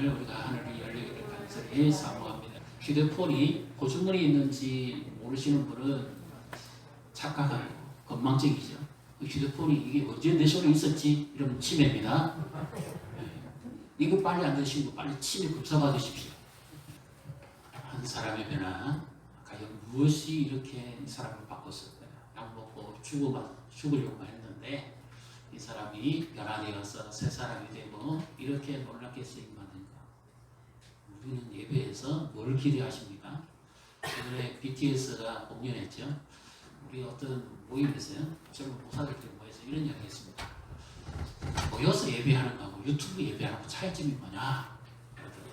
오늘 우리가 하늘이 열리기를 간절히 사모합니다. 휴대폰이 고주머니에 있는지 모르시는 분은 착각하고 건망증이죠. 그 휴대폰이 이게 언제 내 손에 있었지? 이러면 치매입니다. 이거 빨리 안 되시고 빨리 치매 급사받으십시오. 한 사람의 변화, 과연 무엇이 이렇게 이 사람을 바꿨을까요? 약 먹고 죽으려고 했는데 이 사람이 변화되어서 새 사람이 되고 이렇게 놀랍게 쓰임받는가? 우리는 예배에서 뭘 기대하십니까? 최근에 BTS가 공연했죠. 우리 어떤 모임에서요, 젊은 목사들끼리 모여서 이런 이야기 했습니다. 모여서 예배하는 거하고 유튜브 예배하는 거 차이점이 뭐냐? 그러더라고요.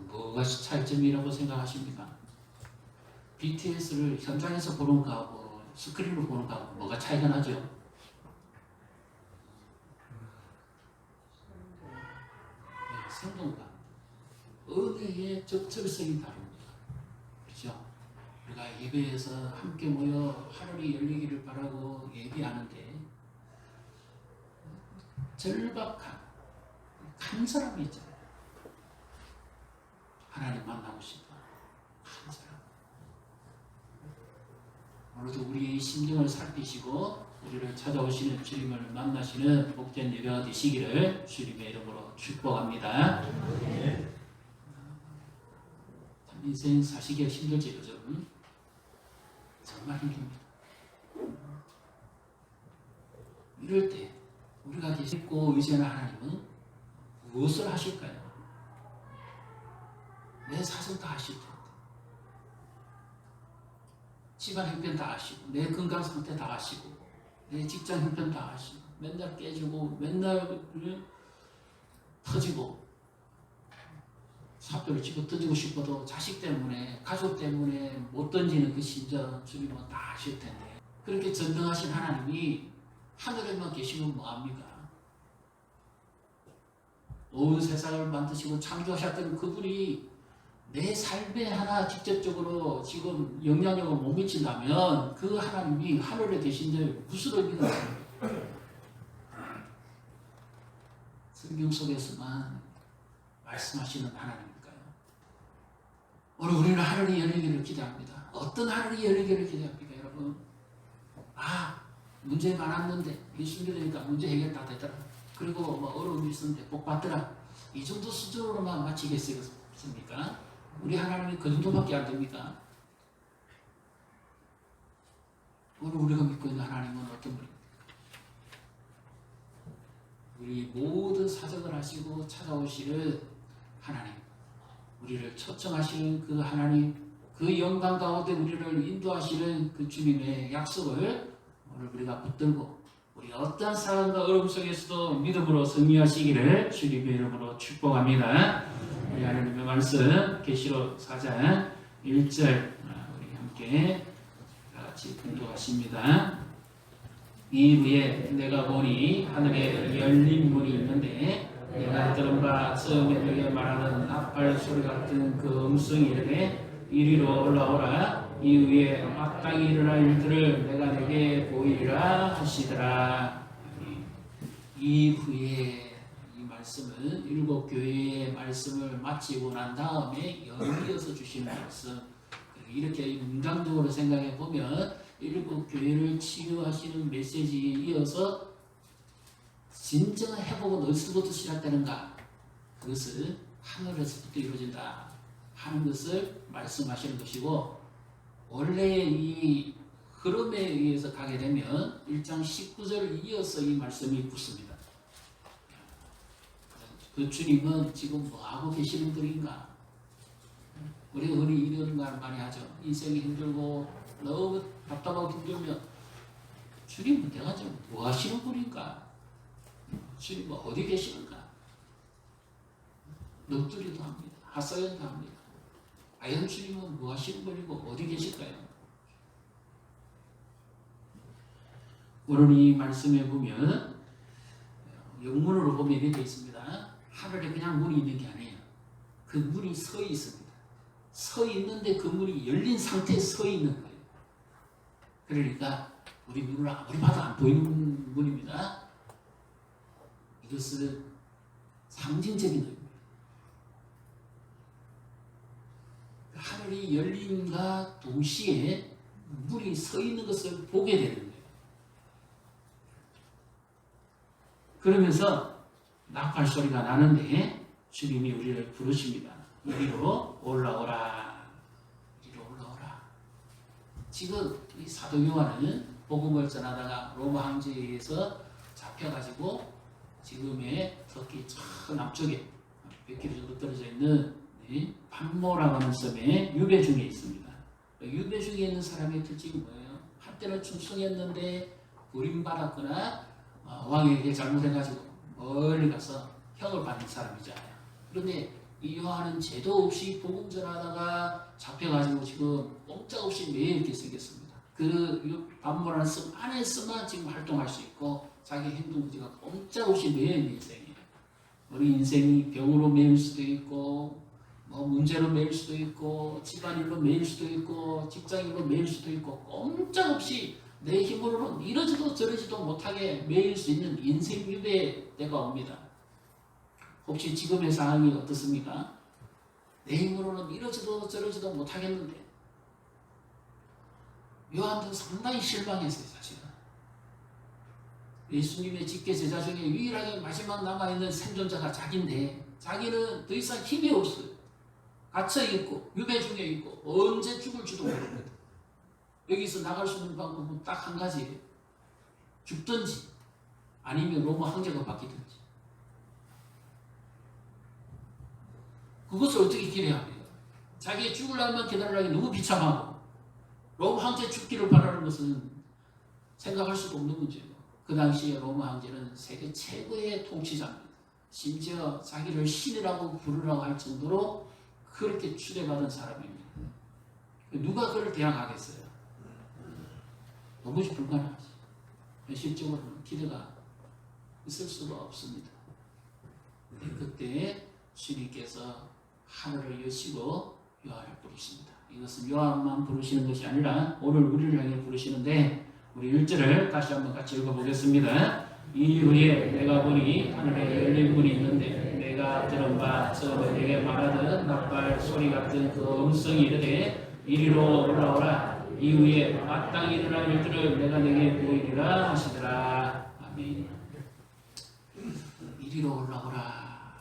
뭐가 차이점이라고 생각하십니까? BTS를 현장에서 보는 거하고 스크린으로 보는 거하고 뭐가 차이가 나죠? 생동감, 은혜의 적절성이 다릅니다. 그렇죠? 우리가 예배에서 함께 모여 하늘이 열리기를 바라고 예배하는데 절박한 간절함이 있잖아요. 하나님 만나고 싶다. 간절함. 오늘도 우리의 심정을 살피시고 우리를 찾아오시는 주님을 만나시는 복된 예배가 되시기를 주님의 이름으로 축복합니다. 참 인생 사시기가 힘들지 요즘. 정말 힘듭니다. 이럴 때 우리가 믿고 의지하는 하나님은 무엇을 하실까요? 내 사정 다 아실 텐데, 집안 형편 다 아시고, 내 건강 상태 다 아시고, 내 직장 형편 다 아시고, 맨날 깨지고, 맨날 터지고, 사표를 집어 던지고 싶어도 자식 때문에, 가족 때문에 못 던지는 그 심정 주님은 다 아실 텐데, 그렇게 전능하신 하나님이 하늘에만 계시면 뭐합니까? 온 세상을 만드시고 창조하셨던 그분이 내 삶에 하나 직접적으로 지금 영향력을 못 미친다면 그 하나님이 하늘에 계신데 무슨 의미가 있습니까? 성경 속에서만 말씀하시는 하나님일까요? 오늘 우리는 하늘이 열리기를 기대합니다. 어떤 하늘이 열리기를 기대합니까, 여러분? 문제 많았는데 예수님 믿으니까 문제 해결 다 되더라. 그리고 뭐 어려움이 있었는데 복 받더라. 이 정도 수준으로만 마치겠습니까? 우리 하나님이 그 정도밖에 안 됩니까? 오늘 우리가 믿고 있는 하나님은 어떤 분입니까? 우리 모든 사정을 하시고 찾아오시는 하나님, 우리를 초청하시는 그 하나님, 그 영광 가운데 우리를 인도하시는 그 주님의 약속을 오늘 우리가 붙들고 우리가 어떠한 상황과 어려움 속에서도 믿음으로 승리하시기를 주님의 이름으로 축복합니다. 우리 하나님의 말씀 계시록 4장 1절 우리 함께 같이 공독하십니다. 이후에 내가 보니 하늘에 열린 문이 있는데 내가 들은 바 처음에 너희가 말하는 나팔 소리 같은 그 음성이 이르되 이리로 올라오라. 이후에 마땅히 일어날 일들을 내가 내게 보이리라 하시더라. 이후에 이 말씀은 일곱 교회의 말씀을 마치고 난 다음에 연이어서 주시는 말씀. 이렇게 문장적으로 생각해 보면 일곱 교회를 치유하시는 메시지에 이어서 진정한 회복은 어디서부터 시작되는가? 그것은 하늘에서부터 이루어진다 하는 것을 말씀하시는 것이고, 원래 이 흐름에 의해서 가게 되면 1장 19절을 이어서 이 말씀이 붙습니다. 그 주님은 지금 뭐하고 계시는 분인가? 우리가 흔히 이런 말 많이 하죠. 인생이 힘들고 너무 답답하고 힘들면 주님은 내가 지금 뭐 하시는 분인가? 주님은 어디 계시는가? 넋두리도 합니다. 하소연도 합니다. 과연 주님은 뭐 하시는 분이고 어디 계실까요? 오늘 이 말씀에 보면 영문으로 보면 이렇게 있습니다. 하늘에 그냥 문이 있는 게 아니에요. 그 문이 서 있습니다. 서 있는데 그 문이 열린 상태에 서 있는 거예요. 그러니까 우리 눈으로 아무리 봐도 안 보이는 문입니다. 이것은 상징적인 의미입니다. 하늘이 열림과 동시에 물이 서 있는 것을 보게 되는 거예요. 그러면서 나팔 소리가 나는데 주님이 우리를 부르십니다. 이리로 올라오라. 이리로 올라오라. 지금 이 사도 요한은 복음을 전하다가 로마 황제에 의해서 잡혀가지고 지금의 터키 저 남쪽에 100km 정도 떨어져 있는 판모라고 하는 섬에 유배 중에 있습니다. 유배 중에 있는 사람의 특징이 뭐예요? 한때는 충성했는데 버림받았거나 왕에게 잘못해가지고 멀리 가서 형을 받는 사람이잖아요. 그런데 이 요한은 죄도 없이 복음 전하다가 잡혀가지고 지금 꼼짝없이 매일 이렇게 생겼습니다. 그 판모라는 섬 안에서만 지금 활동할 수 있고 자기 행동지가 꼼짝없이 매일 인생이에요. 우리 인생이 병으로 매일 수도 있고 뭐 문제로 매일 수도 있고 집안일로 매일 수도 있고 직장일로 매일 수도 있고 꼼짝없이 내 힘으로는 이러지도 저러지도 못하게 매일 수 있는 인생 유배 때가 옵니다. 혹시 지금의 상황이 어떻습니까? 내 힘으로는 이러지도 저러지도 못하겠는데 요한도 상당히 실망했어요. 사실은 예수님의 직계 제자 중에 유일하게 마지막 남아있는 생존자가 자기인데 자기는 더 이상 힘이 없어요. 갇혀있고 유배 중에 있고 언제 죽을지도 모릅니다. 여기서 나갈 수 있는 방법은 딱 한 가지예요. 죽든지 아니면 로마 황제가 바뀌든지. 그것을 어떻게 기대합니까? 자기의 죽으려면 기다리기 너무 비참하고 로마 황제 죽기를 바라는 것은 생각할 수도 없는 문제예요. 그 당시에 로마 황제는 세계 최고의 통치자입니다. 심지어 자기를 신이라고 부르라고 할 정도로 그렇게 추대받은 사람입니다. 누가 그를 대항하겠어요? 너무 불가능하지. 현실적으로는 기대가 있을 수가 없습니다. 그때 주님께서 하늘을 여시고 요한을 부르십니다. 이것은 요한만 부르시는 것이 아니라 오늘 우리를 향해 부르시는데 우리 1절을 다시 한번 같이 읽어보겠습니다. 이후에 내가 보니 하늘에 열린 문이 있는데 내가 들은 바 처음에 내게 말하던 나팔 소리 같은 그 음성이 이르되 이리로 올라오라. 이후에 마땅히 일어날 일들을 내가 내게 보이리라 하시더라. 아멘. 이리로 올라오라.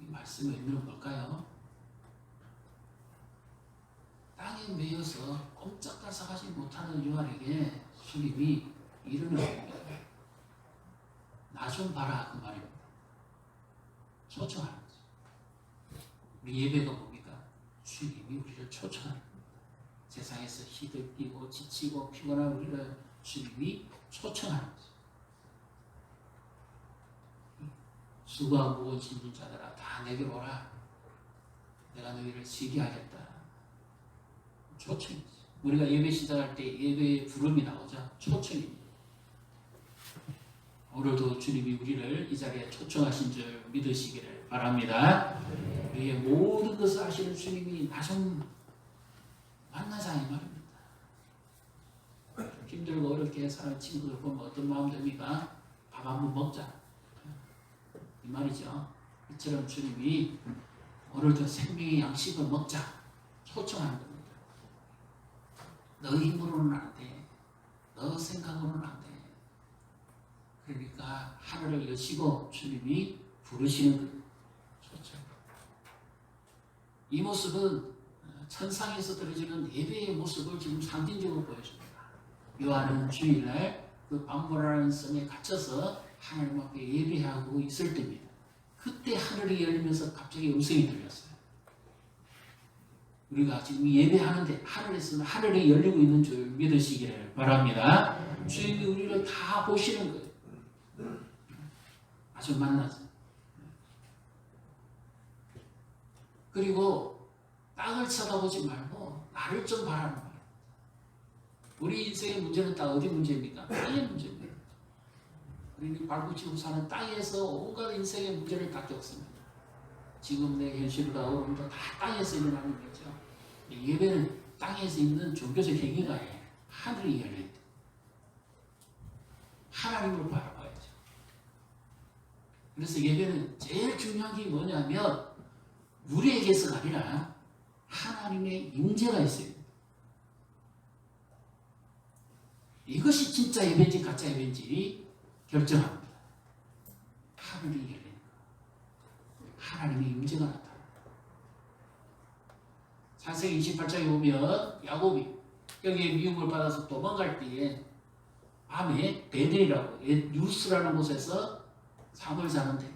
이 말씀의 의미는 뭘까요? 땅에 매여서 꼼짝달싹하지 못하는 요한에게 주님이 이르는 겁니다. 나 좀 봐라 그 말입니다. 초청하는 거죠. 우리 예배가 뭡니까? 주님이 우리를 초청하는 겁니다. 세상에서 시들끼고 지치고 피곤한 우리를 주님이 초청하는 거죠. 수고하고 무거운 짐진 자들아 다 내게로 오라. 내가 너희를 쉬게 하겠다. 초청이지. 우리가 예배 시작할 때 예배의 부름이 나오죠. 초청입니다. 오늘도 주님이 우리를 이 자리에 초청하신 줄 믿으시기를 바랍니다. 우리의 모든 것을 아시는 주님이 나 좀 만나자 이 말입니다. 힘들고 어렵게 사는 친구들 보면 어떤 마음 듭니까? 밥 한 번 먹자 이 말이죠. 이처럼 주님이 오늘도 생명의 양식을 먹자 초청하는 겁니다. 너 힘으로는 안 돼. 너 생각으로는 안 돼. 그러니까 하늘을 여시고 주님이 부르시는 거예요. 초청. 이 모습은 천상에서 떨어지는 예배의 모습을 지금 상징적으로 보여줍니다. 요한은 주일날 그 밤보라는 섬에 갇혀서 하나님 앞에 예배하고 있을 때입니다. 그때 하늘이 열리면서 갑자기 음성이 들렸어요. 우리가 지금 예배하는데 하늘에서는 하늘이 열리고 있는 줄 믿으시기를 바랍니다. 주님이 우리를 다 보시는 거예요. 아주 만나죠. 그리고 땅을 쳐다보지 말고 나를 좀 바라는 거예요. 우리 인생의 문제는 다 어디 문제입니까? 땅의 문제입니다. 우리는 발붙이고 사는 땅에서 온갖 인생의 문제를 다 겪습니다. 지금 내 현실과 오늘도 다 땅에서 일어나는 거죠. 예배는 땅에서 있는 종교적 행위가 아니에요. 하늘이 열릴 때 하나님을 바라봐야죠. 그래서 예배는 제일 중요한 게 뭐냐면 우리에게서가 아니라 하나님의 임재가 있어요. 이것이 진짜 예배인지 가짜 예배인지 결정합니다. 하늘이 열리는 것. 하나님의 임재가 나타납니다. 창세기 28장에 보면 야곱이 여기에 미움을 받아서 도망갈 때에 밤에 베델이라고 유스라는 곳에서 잠을 자는데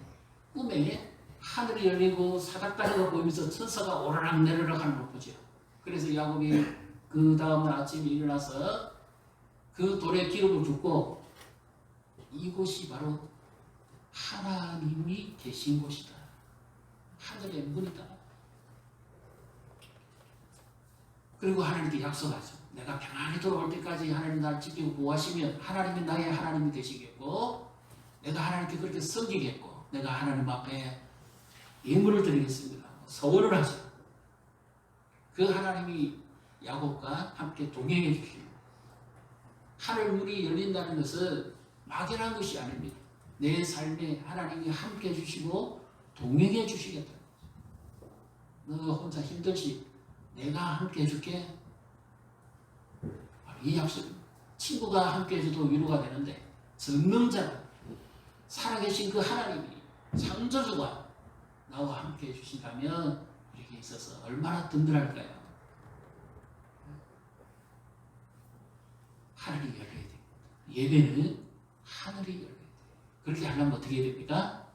꿈에 하늘이 열리고 사닥다리가 보이면서 천사가 오르락 내리락 하는 걸 보죠. 그래서 야곱이 그 다음날 아침에 일어나서 그 돌에 기름을 붓고 이곳이 바로 하나님이 계신 곳이다. 하늘의 문이다. 그리고 하나님께 약속하죠. 내가 평안히 돌아올 때까지 하나님 나를 지키고 보호하시면 하나님이 나의 하나님이 되시겠고 내가 하나님께 그렇게 섬기겠고 내가 하나님 앞에 예물을 드리겠습니다. 서원을 하죠. 그 하나님이 야곱과 함께 동행해 주십니다. 하늘 문이 열린다는 것은 막연한 것이 아닙니다. 내 삶에 하나님이 함께 해주시고 동행해 주시겠다. 너 혼자 힘들지? 내가 함께 해줄게. 이 약속입니다. 친구가 함께 해줘도 위로가 되는데 전능자 살아계신 그 하나님이 창조주가 나와 함께 해주신다면 우리에게 있어서 얼마나 든든할까요? 하늘이 열려야 됩니다. 예배는 하늘이 열려야 돼요. 그렇게 하려면 어떻게 해야 됩니까?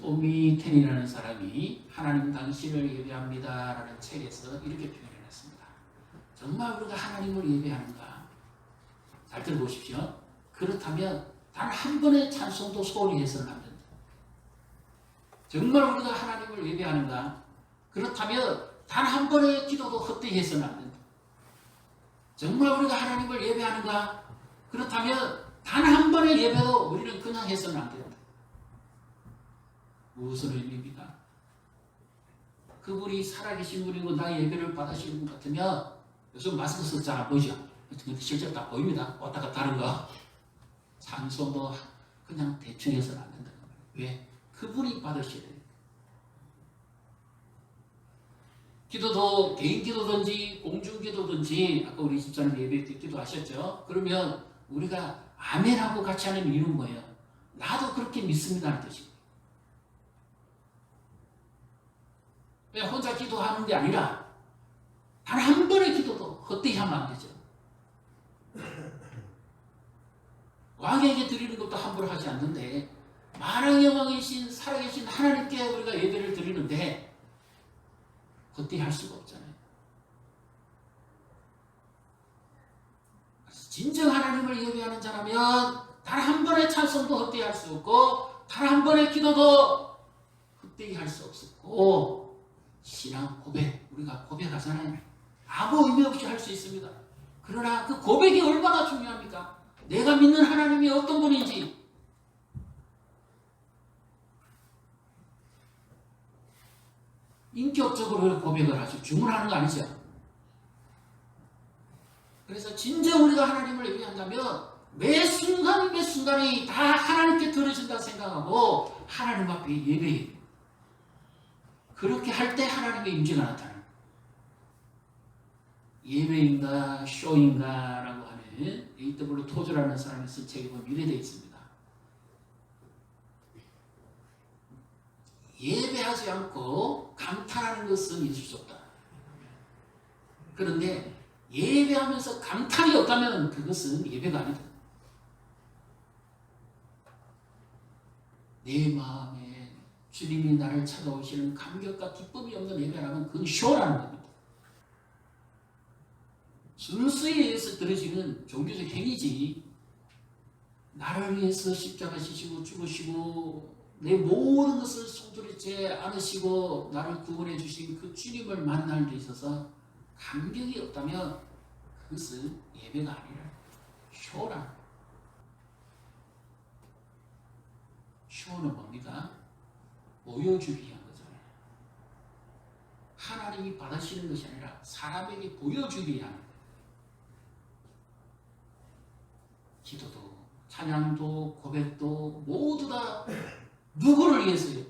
토미 텐이라는 사람이 하나님 당신을 예배합니다 라는 책에서 이렇게 표현해놨습니다. 정말 우리가 하나님을 예배하는가? 잘 들어보십시오. 그렇다면 단 한 번의 찬송도 소홀히 해서는 안 된다. 정말 우리가 하나님을 예배하는가? 그렇다면 단 한 번의 기도도 헛되이 해서는 안 된다. 정말 우리가 하나님을 예배하는가? 그렇다면 단 한 번의 예배도 우리는 그냥 해서는 안 된다. 무슨 의미입니까? 그분이 살아계신 분이고 나의 예배를 받으시는 것 같으면 요즘 마스크 썼잖아. 보이죠? 실제로 다 보입니다. 왔다 갔다 하는 거. 찬송도 그냥 대충 해서는 안 된다. 왜? 그분이 받으셔야 돼요. 기도도 개인 기도든지 공중 기도든지 아까 우리 집사님 예배 때 기도하셨죠? 그러면 우리가 아멘하고 같이 하는 이유는 뭐예요? 나도 그렇게 믿습니다 하는 뜻이에요. 그냥 혼자 기도하는 게 아니라 단 한 번의 기도도 헛되이 하면 안 되죠. 왕에게 드리는 것도 함부로 하지 않는데 만왕의 왕이신 살아계신 하나님께 우리가 예배를 드리는데 헛되이 할 수가 없잖아요. 진정 하나님을 예배하는 자라면 단 한 번의 찬송도 헛되이 할 수 없고 단 한 번의 기도도 헛되이 할 수 없었고 신앙 고백, 우리가 고백하잖아요. 아무 의미 없이 할 수 있습니다. 그러나 그 고백이 얼마나 중요합니까? 내가 믿는 하나님이 어떤 분인지 인격적으로 고백을 하죠. 주문하는 거 아니죠. 그래서 진정 우리가 하나님을 예배한다면 매 순간 매 순간이 다 하나님께 들어진다 생각하고 하나님 앞에 예배해요. 그렇게 할 때 하나님의 임재가 나타나요. 예배인가 쇼인가 라고 하는 A.W. 토저라는 사람이 쓴 책에 보면 이래 되어 있습니다. 예배하지 않고 감탄하는 것은 있을 수 없다. 그런데 예배하면서 감탄이 없다면 그것은 예배가 아니다. 내 마음에 주님이 나를 찾아오시는 감격과 기쁨이 없는 예배라면 그건 쇼라는 겁니다. 순수에 의해서 드려지는 종교적 행위지 나를 위해서 십자가 지시고 죽으시고 내 모든 것을 송두리째 안으시고 나를 구원해 주신 그 주님을 만날 데 있어서 감격이 없다면 그것은 예배가 아니라 쇼라. 쇼는 뭡니까? 보여주기 위한 거잖아요. 하나님이 받으시는 것이 아니라 사람에게 보여주기 위한 거예요. 기도도 찬양도 고백도 모두 다 누구를 위해서요?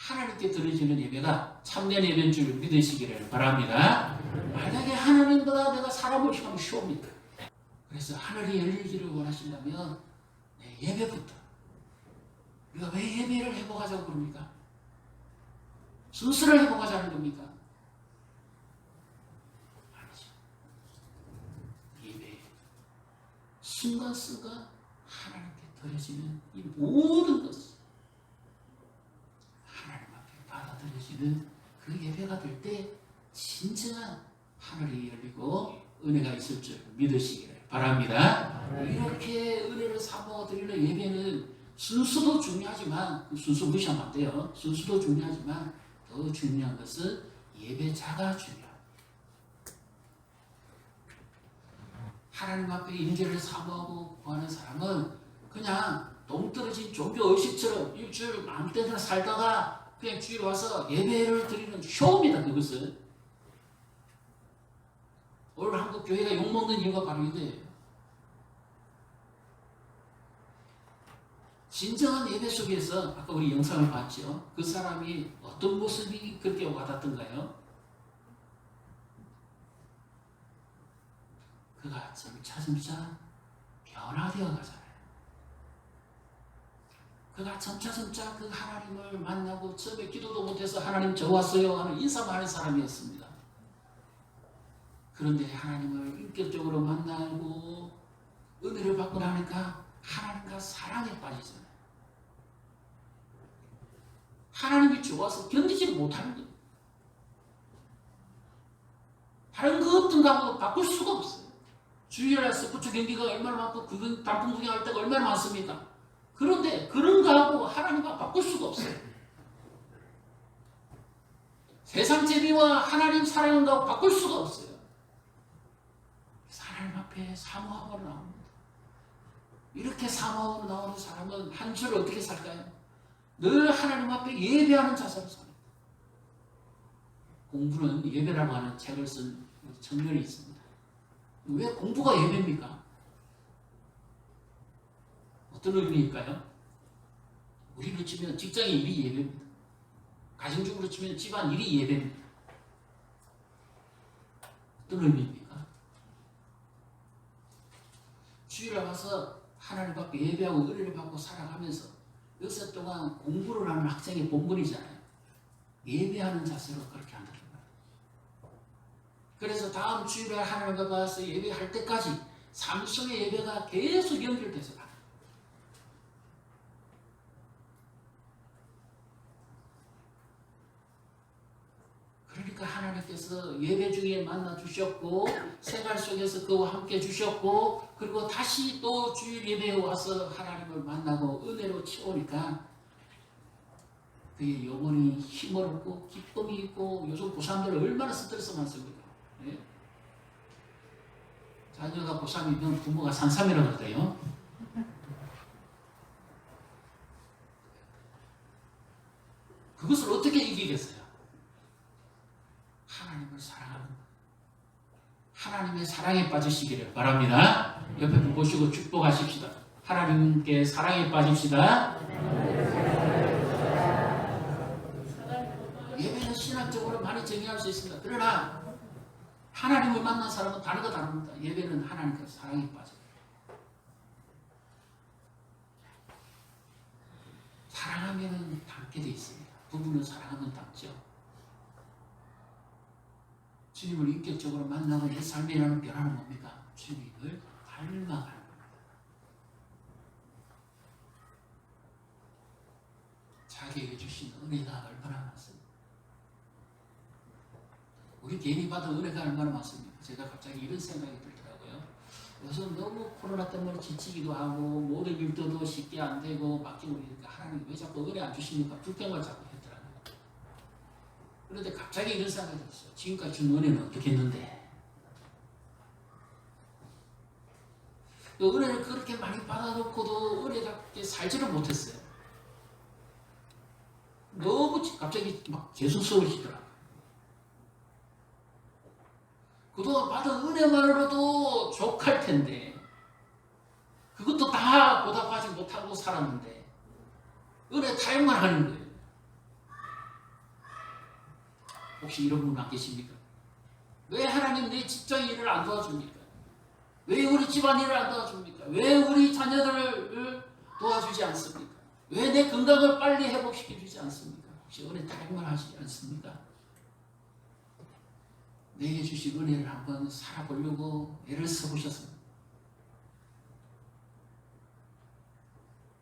하나님께 드려지는 예배가 참된 예배인 줄 믿으시기를 바랍니다. 만약에 하나님보다 내가 사람을 향하면 쉬웁니다. 그래서 하늘이 열리기를 원하신다면 내 예배부터, 우리가 왜 예배를 회복하자고 그럽니까? 순수를 회복하자는 겁니까? 아니죠. 예배 순간순간 하나님께 드려지는 이 모든 것을 하나님 앞에 받아들여지는 그 예배가 될 때 진정한 하늘이 열리고 은혜가 있을 줄 믿으시기를 바랍니다. 이렇게 은혜를 사모아 드리는 예배는 순수도 중요하지만, 순수 무시하면 안 돼요. 순수도 중요하지만 더 중요한 것은 예배자가 중요합니다. 하나님 앞에 임재를 사모하고 구하는 사람은 그냥 동떨어진 종교 의식처럼 일주일 아무 때나 살다가 그냥 주일 와서 예배를 드리는 쇼입니다. 그것은 오늘 한국 교회가 욕먹는 이유가 바로 이거예요. 진정한 예배 속에서 아까 우리 영상을 봤죠. 그 사람이 어떤 모습이 그렇게 와닿던가요? 그가 점차 변화되어 가잖아요. 그가 점차 그 하나님을 만나고 처음에 기도도 못해서 하나님 저 왔어요 하는 인사만 하는 사람이었습니다. 그런데 하나님을 인격적으로 만나고 은혜를 받고 나니까 하나님과 사랑에 빠지잖아요. 하나님이 좋아서 견디지 못하는 거예요. 다른 그 어떤 가구도 바꿀 수가 없어요. 주일날 스포츠 경기가 얼마나 많고 단풍 구경할 때가 얼마나 많습니까? 그런데 그런 거하고 하나님과 바꿀 수가 없어요. 세상 재미와 하나님 사랑은 거하고 바꿀 수가 없어요. 하나님 앞에 사모함으로 나옵니다. 이렇게 사모함으로 나오는 사람은 한 주를 어떻게 살까요? 늘 하나님 앞에 예배하는 자세로 삽니다. 공부는 예배라고 하는 책을 쓴 청년이 있습니다. 왜 공부가 예배입니까? 어떤 의미일까요? 우리로 치면 직장의 일이 예배입니다. 가정적으로 치면 집안 일이 예배입니다. 어떤 의미입니까? 주일에 와서 하나님 앞에 예배하고 은혜를 받고 살아가면서 여섯 동안 공부를 하는 학생의 본분이잖아요. 예배하는 자세로 그렇게 한다는 거예요. 그래서 다음 주일에 하나님 앞에 와서 예배할 때까지 삶 속의 예배가 계속 연결돼서 가요. 그러니까 하나님께서 예배 중에 만나 주셨고 생활 속에서 그와 함께 주셨고 그리고 다시 또 주일 예배에 와서 하나님을 만나고 은혜로 채우니까 그의 영혼이 힘을 얻고 기쁨이 있고 요즘 고3들 얼마나 스트레스 많습니까? 네? 자녀가 고3이면 부모가 산삼이라고 하대요. 그것을 어떻게 이기겠어요? 하나님을 사랑하는 하나님의 사랑에 빠지시기를 바랍니다. 옆에 분 보시고 축복하십시다. 하나님께 사랑에 빠집시다. 예배는 신학적으로 많이 정의할 수 있습니다. 그러나 하나님을 만난 사람은 다릅니다. 예배는 하나님께 사랑에 빠져요. 사랑하면 닮게 돼 있습니다. 부부는 사랑하면 닮죠. 주님을 인격적으로 만나고 내 삶이라는 변화는 뭡니까? 주님을 닮아가는 겁니다. 자기에게 주신 은혜가 얼마나 많습니까? 우리 개인이 받은 은혜가 얼마나 많습니까? 제가 갑자기 이런 생각이 들더라고요. 요즘 너무 코로나 때문에 지치기도 하고 모든 일도 쉽게 안 되고 막히고 그러니까 하나님 왜 자꾸 은혜 안 주십니까? 불평을 자꾸 했더라고요. 그런데 갑자기 이런 생각이 들었어요. 지금까지 준 은혜는 어떻게 했는데? 그 은혜를 그렇게 많이 받아놓고도 은혜답게 살지를 못했어요. 너무 갑자기 막 개수스러우시더라고요. 그동안 받은 은혜만으로도 족할 텐데 그것도 다 보답하지 못하고 살았는데 은혜 타협만 하는 거예요. 혹시 이런 분 안 계십니까? 왜 하나님 내 직장 일을 안 도와줍니까? 왜 우리 집안 일을 안 도와줍니까? 왜 우리 자녀들을 도와주지 않습니까? 왜 내 건강을 빨리 회복시켜주지 않습니까? 혹시 은혜 달콤하시지 않습니까? 내게 주신 은혜를 한번 살아보려고 애를 써보셨습니다.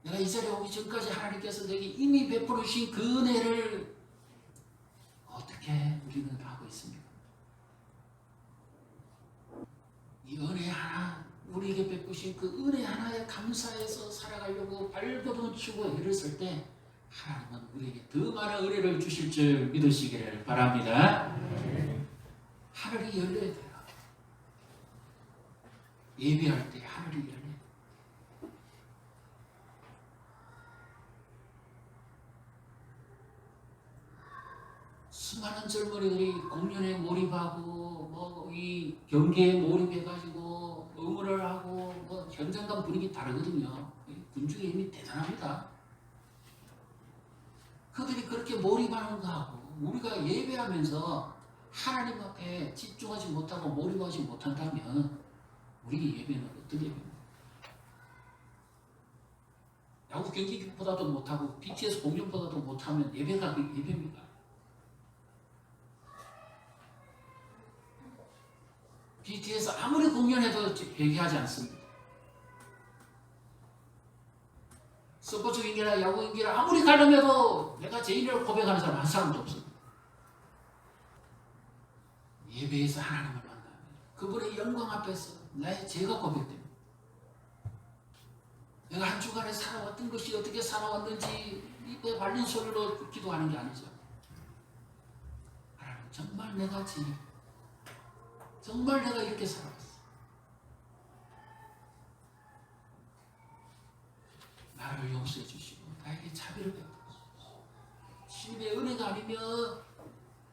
내가 이 자리에 오기 전까지 하나님께서 내게 이미 베풀어 주신 그 은혜를 어떻게 우리는 하고 있습니까? 이 은혜 하나, 우리에게 베푸신 그 은혜 하나에 감사해서 살아가려고 발버둥 치고 애를 쓸 때 하나님은 우리에게 더 많은 은혜를 주실 줄 믿으시기를 바랍니다. 하늘이 열려야 돼요. 예배할 때 하늘이 열려야 돼요. 수많은 젊은이들이 공연에 몰입하고 이 경기에 몰입해가지고 응원을 하고 현장감 분위기 다르거든요. 군중의 힘이 대단합니다. 그들이 그렇게 몰입하는 거하고 우리가 예배하면서 하나님 앞에 집중하지 못하고 몰입하지 못한다면 우리 예배는 어떤 예배입니까? 야구 경기보다도 못하고 BTS 공연보다도 못하면 예배가 예배입니까? BTS 아무리 공연해도 회개하지 않습니다. 스포츠 경기나 야구 경기나 아무리 가름해도 내가 죄인이라고 고백하는 사람 한 사람도 없습니다. 예배에서 하나님을 만나면 그분의 영광 앞에서 나의 죄가 고백됩니다. 내가 한 주간에 살아왔던 것이 어떻게 살아왔는지 입에 발린 소리로 기도하는 게 아니죠. 하나님 정말 내가 죄인, 정말 내가 이렇게 살아왔어. 나를 용서해 주시고 나에게 자비를 베푸시고 주님의 은혜가 아니면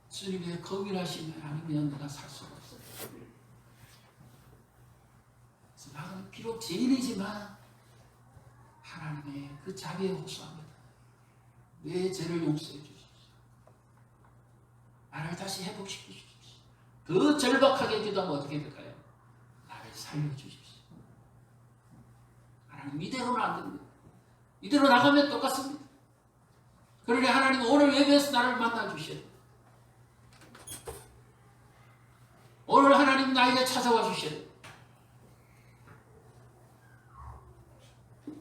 주님의 거울하심이 아니면 내가 살 수가 없어요. 그래서 나는 비록 죄인이지만 하나님의 그 자비에 호소합니다. 내 죄를 용서해 주십시오. 나를 다시 회복시켜 주십시오. 더 절박하게 기도하면 어떻게 될까요? 나를 살려주십시오. 하나님 이대로는 안 됩니다. 이대로 나가면 똑같습니다. 그러니 하나님 오늘 예배에서 나를 만나주셔야 돼요. 오늘 하나님 나에게 찾아와 주셔야 돼요.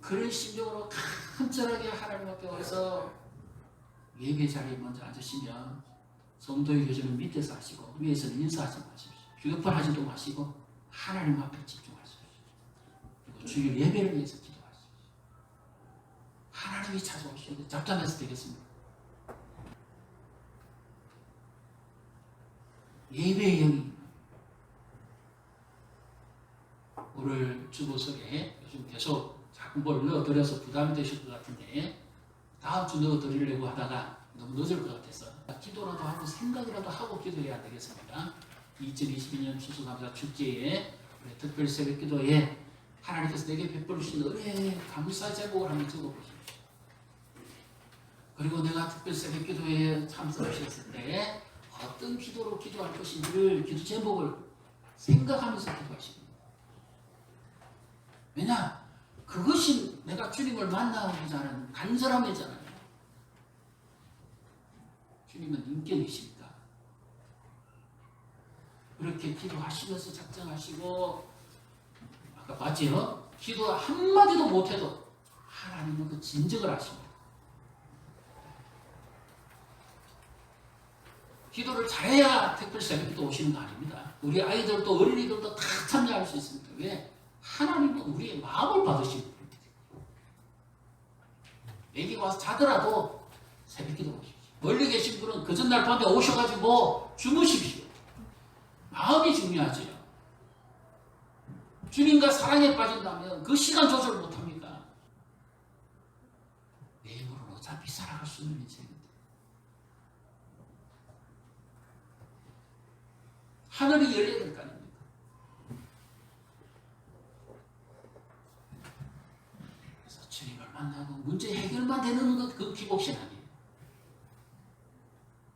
그런 심정으로 간절하게 하나님 앞에 와서 예배 자리에 먼저 앉으시면 성도의 교제는 밑에서 하시고 위에서는 인사하지 마십시오. 휴대폰 하지도 마시고 하나님 앞에 집중하십시오. 그리고 주일 예배를 위해서 기도하십시오. 하나님이 찾아오셔야 돼요. 잡담해서 되겠습니다. 예배의 영이 오늘 주보석에 요즘 계속 자꾸 뭘 넣어드려서 부담이 되실 것 같은데 다음 주 넣어드리려고 하다가 너무 늦을 것 같아서 기도라도 하고 생각이라도 하고 기도해야 되겠습니다. 2022년 추수감사 축제에 우리 특별 새벽 기도에 하나님께서 내게 베풀어 주신 은혜의 감사 제목을 한번 적어보십시오. 그리고 내가 특별 새벽 기도에 참석하셨을 때 어떤 기도로 기도할 것인지를 기도 제목을 생각하면서 기도하십니다. 왜냐? 그것이 내가 주님을 만나고자 하는 간절함이잖아요. 주님은 인격이십니다. 그렇게 기도하시면서 작정하시고 아까 봤지요? 기도 한마디도 못해도 하나님은 그 진정을 하십니다. 기도를 잘해야 특별 새벽기도 오시는 거 아닙니다. 우리 아이들도 어린이들도 다 참여할 수 있습니다. 왜? 하나님은 우리의 마음을 받으시는 분입니다. 애기가 와서 자더라도 새벽기도 오십시오. 멀리 계신 분은 그 전날 밤에 오셔가지고 주무십시오. 마음이 중요하죠. 주님과 사랑에 빠진다면 그 시간 조절 못합니까? 내 힘으로는 어차피 살아갈 수 있는 인생인데 하늘이 열려야 될 거 아닙니까? 그래서 주님을 만나고 문제 해결만 되는 것 그 기복신 아니에요.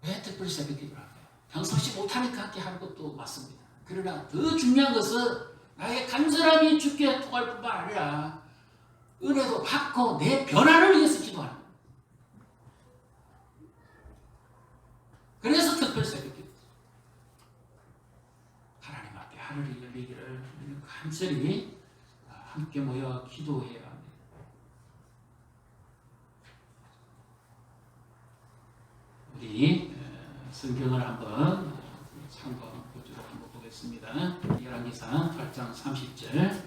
왜 특별 새벽 기도를 할까요? 평상시 못하니까 함께 하는 것도 맞습니다. 그러나 더 중요한 것은 나의 간절함이 주께 통할 뿐만 아니라 은혜도 받고 내 변화를 위해서 기도하는 거예요. 그래서 특별 새벽 기도. 하나님 앞에 하늘이 열리기를 간절히 함께 모여 기도해야 합니다. 우리 성경을 한번 참고 보도록 한번 보겠습니다. 열왕기상 8장 30절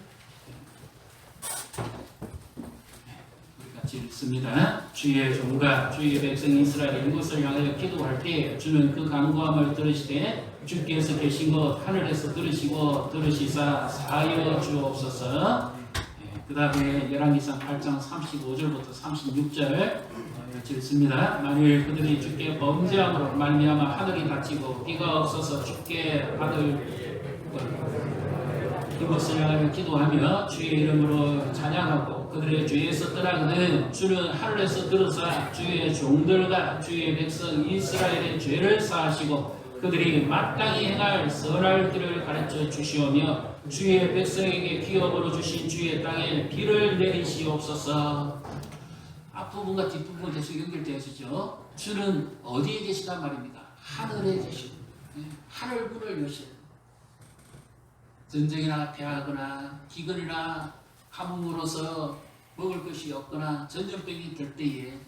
우리 같이 읽습니다. 주의 종과 주의 백성 이스라엘 이곳을 향하여 기도할 때 주는 그 간구함을 들으시되 주께서 계신 것 하늘에서 들으시고 들으시사 사하여 주옵소서. 그 다음에 열왕기상 8장 35절부터 36절 읽습니다. 만일 그들이 주께 범죄함으로 말미암아 하늘이 닫히고 비가 없어서 주께 받을 이것을 향하여 기도하며 주의 이름으로 찬양하고 그들의 죄에서 떠나거든 주는 하늘에서 들으사 주의 종들과 주의 백성 이스라엘의 죄를 사하시고 그들이 마땅히 행할 선할 길을 가르쳐 주시오며 주의 백성에게 기업으로 주신 주의 땅에 비를 내리시옵소서. 앞부분과 뒷부분 계속 연결되어지죠. 주는 어디에 계시단 말입니다. 하늘에 계시고 하늘 문을 여시는 전쟁이나 패하거나 기근이나 가뭄으로서 먹을 것이 없거나 전염병이 들 때에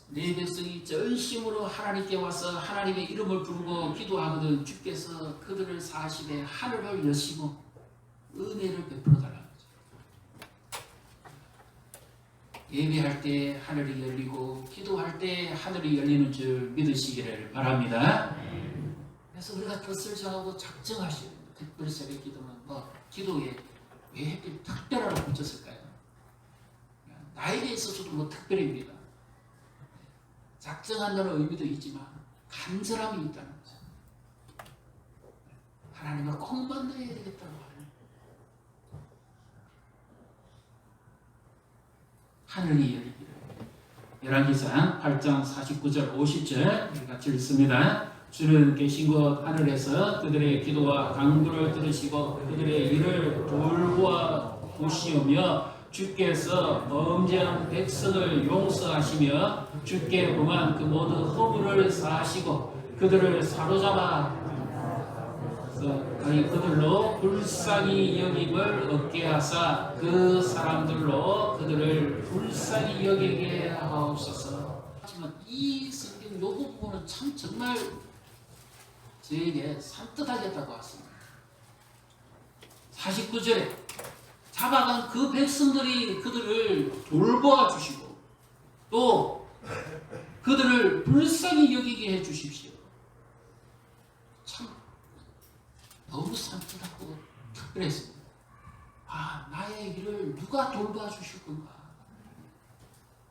내 백성이 전심으로 하나님께 와서 하나님의 이름을 부르고 기도하거든 주께서 그들을 사시되 하늘을 여시고 은혜를 베풀어 달라는 거죠. 예배할 때 하늘이 열리고 기도할 때 하늘이 열리는 줄 믿으시기를 바랍니다. 그래서 우리가 뜻을 정하고 작정하셔야 됩니다. 특별 새벽 기도는 기도에 왜 하필 특별하라고 붙였을까요? 나에게 있어서도 특별입니다. 작정한다는 의미도 있지만 간절함이 있다는 거죠. 하나님을 꼭 만나야 되겠다고 하는 하늘이 열리기를. 열왕기상 8장 49절 50절 같이 읽습니다. 주는 계신 곳 하늘에서 그들의 기도와 간구를 들으시고 그들의 일을 돌보아 보시오며 주께서 범죄한 백성을 용서하시며 주께 범한 그 모든 허물을 사하시고 그들을 사로잡아 그들로 불쌍히 여김을 얻게 하사 그 사람들로 그들을 불쌍히 여기게 하옵소서. 하지만 이 성경 요 부분은 참 정말 저에게 산뜻하게 다가왔습니다. 49절에 잡아간 그 백성들이 그들을 돌보아 주시고 또 그들을 불쌍히 여기게 해 주십시오. 참 너무 산뜻하고 특별했습니다. 나의 일을 누가 돌봐 주실 건가?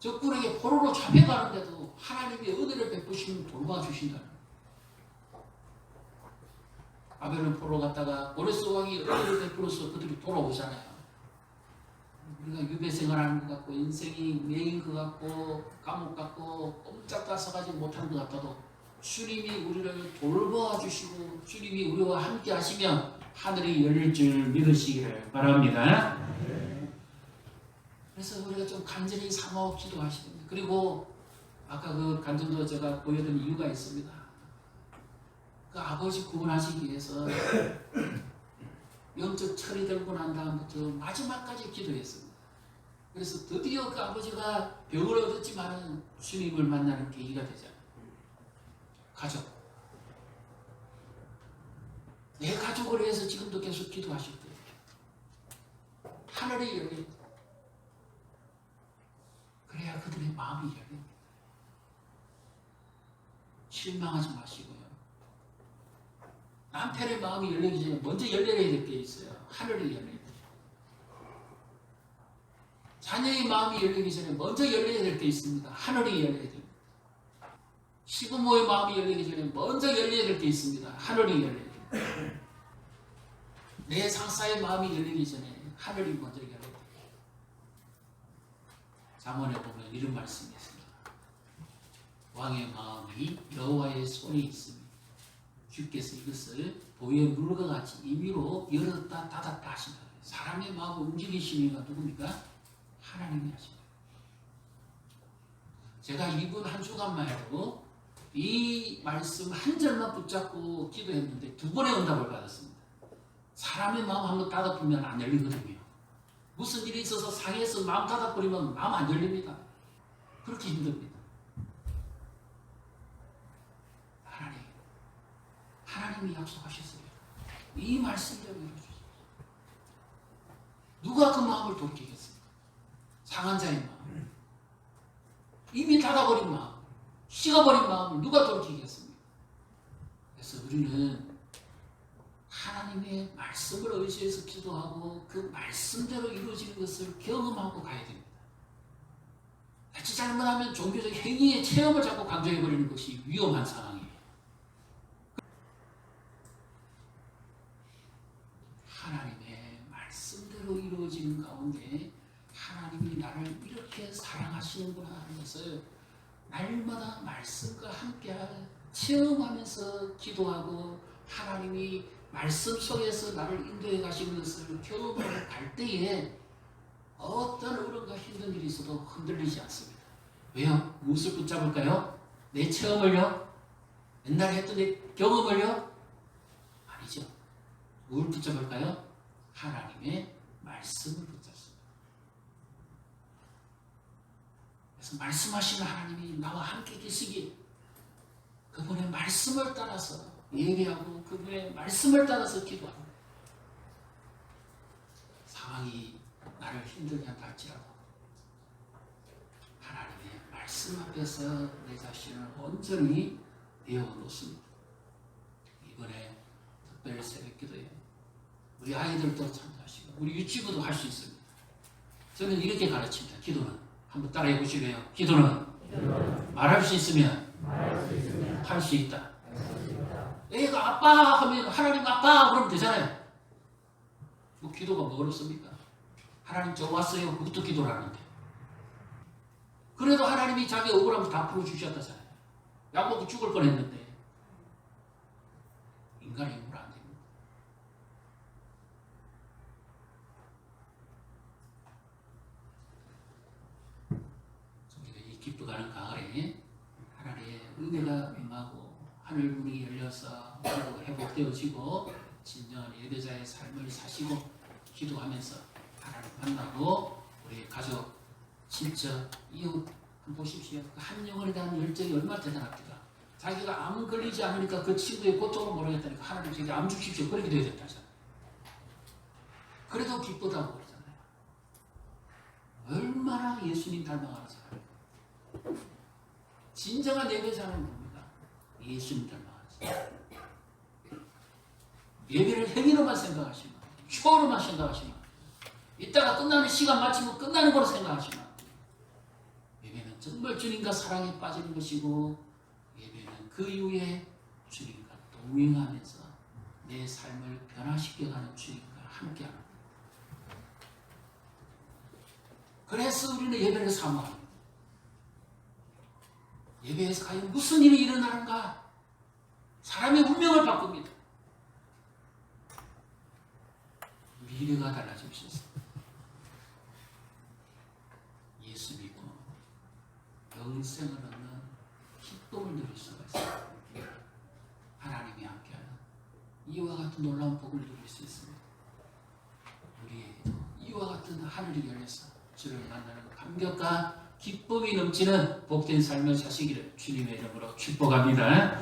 적군에게 포로로 잡혀가는데도 하나님의 은혜를 베푸시면 돌봐 주신다는. 바벨론 포로 갔다가 고레스 왕이 은혜를 베풀어서 그들이 돌아오잖아요. 우리가 유배 생활하는 것 같고 인생이 매인 것 같고 감옥 같고 꼼짝도 서가지 못하는 것 같아도 주님이 우리를 돌보아 주시고 주님이 우리와 함께 하시면 하늘이 열릴 줄 믿으시기를 바랍니다. 그래서 우리가 좀 간절히 사모하고 기도하시는데 그리고 아까 그 간증도 제가 보여드린 이유가 있습니다. 그 아버지 구원하시기 위해서 영적 철이 들고 난 다음부터 마지막까지 기도했습니다. 그래서 드디어 그 아버지가 병을 얻었지만 주님을 만나는 계기가 되잖아요. 가족. 내 가족을 위해서 지금도 계속 기도하실 거예요. 하늘이 열립니다. 그래야 그들의 마음이 열립니다. 실망하지 마시고요. 남편의 마음이 열리기 전에 먼저 열려야 될 게 있어요. 하늘이 열려야 돼요. 자녀의 마음이 열리기 전에 먼저 열려야 될 게 있습니다. 하늘이 열려야 됩니다. 시부모의 마음이 열리기 전에 먼저 열려야 될 게 있습니다. 하늘이 열려야 됩니다. 내 상사의 마음이 열리기 전에 하늘이 먼저 열려야 됩니다. 잠언에 보면 이런 말씀이 있습니다. 왕의 마음이 여호와의 손에 있습니다. 주께서 이것을 보의 물과 같이 임의로 열었다 닫았다 하신다. 사람의 마음을 움직이시는 이가 누굽니까? 하나님이 하십니다. 제가 이번 한 주간만 해도 이 말씀 한 절만 붙잡고 기도했는데 2번의 응답을 받았습니다. 사람의 마음 한번 닫아보면 안 열리거든요. 무슨 일이 있어서 상해서 마음 닫아버리면 마음 안 열립니다. 그렇게 힘듭니다. 하나님이 약속하셨어요. 이 말씀대로 이루어주세요. 누가 그 마음을 돌이키겠습니까? 상한 자의 마음, 이미 닫아버린 마음, 식어버린 마음을 누가 돌이키겠습니까? 그래서 우리는 하나님의 말씀을 의지해서 기도하고 그 말씀대로 이루어지는 것을 경험하고 가야 됩니다. 같이 잘못하면 종교적 행위의 체험을 자꾸 강조해버리는 것이 위험한 상황이에요. 하나님의 말씀대로 이루어지는 가운데 하나님이 나를 이렇게 사랑하시는구나 하는 것을 날마다 말씀과 함께 체험하면서 기도하고 하나님이 말씀 속에서 나를 인도해 가시는 것을 경험하고 갈 때에 어떤 어려움과 힘든 일이 있어도 흔들리지 않습니다. 왜요? 무엇을 붙잡을까요? 내 체험을요? 옛날에 했던 내 경험을요? 아니죠. 뭘 붙잡을까요? 하나님의 말씀을 붙잡습니다. 그래서 말씀하시는 하나님이 나와 함께 계시기에 그분의 말씀을 따라서 예배하고 그분의 말씀을 따라서 기도합니다. 상황이 나를 힘들게 한다 할지라도 하나님의 말씀 앞에서 내 자신을 온전히 내어놓습니다. 이번에 특별 새벽 기도에 우리 아이들도 참여하시고 우리 유치부도 할 수 있습니다. 저는 이렇게 가르칩니다. 기도는 한번 따라해 보시래요. 기도는 말할 수 있으면 할 수 있다. 애가 아빠 하면 하나님 아빠 그러면 되잖아요. 뭐 기도가 뭐 어렵습니까? 하나님 저 왔어요. 그것도 기도라는데. 그래도 하나님이 자기 억울함을 다 풀어주셨다잖아요. 약 먹고 죽을 뻔했는데 인간의 힘으로 안 됩니다. 우리가 이 기뻐가는 가을에 하나님의 은혜가 임하고 하늘 문이 열려서 회복되어지고 진정한 예배자의 삶을 사시고 기도하면서 하나님 만나고 우리 가족, 친척, 이웃 한번 보십시오. 그 한 영혼에 대한 열정이 얼마나 대단합니까? 자기가 암 걸리지 않으니까 그 친구의 고통을 모르겠다니까 하나님 저에게 암 주십시오. 그렇게 되어야 된다잖아요. 그래도 기쁘다고 그러잖아요. 얼마나 예수님 닮아가는 사람이에요. 진정한 예배자는 뭡니까? 예수님 닮아가는 사람. 예배를 행위로만 생각하시면, 쇼로만 생각하시면, 이따가 끝나는 시간 마치면 끝나는 거로 생각하시면, 예배는 정말 주님과 사랑에 빠지는 것이고, 예배는 그 이후에 주님과 동행하면서 내 삶을 변화시켜가는 주님과 함께하는 거예요. 그래서 우리는 예배를 사모합니다. 예배에서 과연 무슨 일이 일어나는가? 사람의 운명을 바꿉니다. 미래가 달라질 수 있습니다. 예수 믿고 영생을 얻는 기쁨을 누릴 수가 있습니다. 하나님이 함께하는 이와 같은 놀라운 복을 누릴 수 있습니다. 우리에게도 이와 같은 하늘이 열려서 주를 만나는 감격과 기쁨이 넘치는 복된 삶을 사시기를 주님의 이름으로 축복합니다.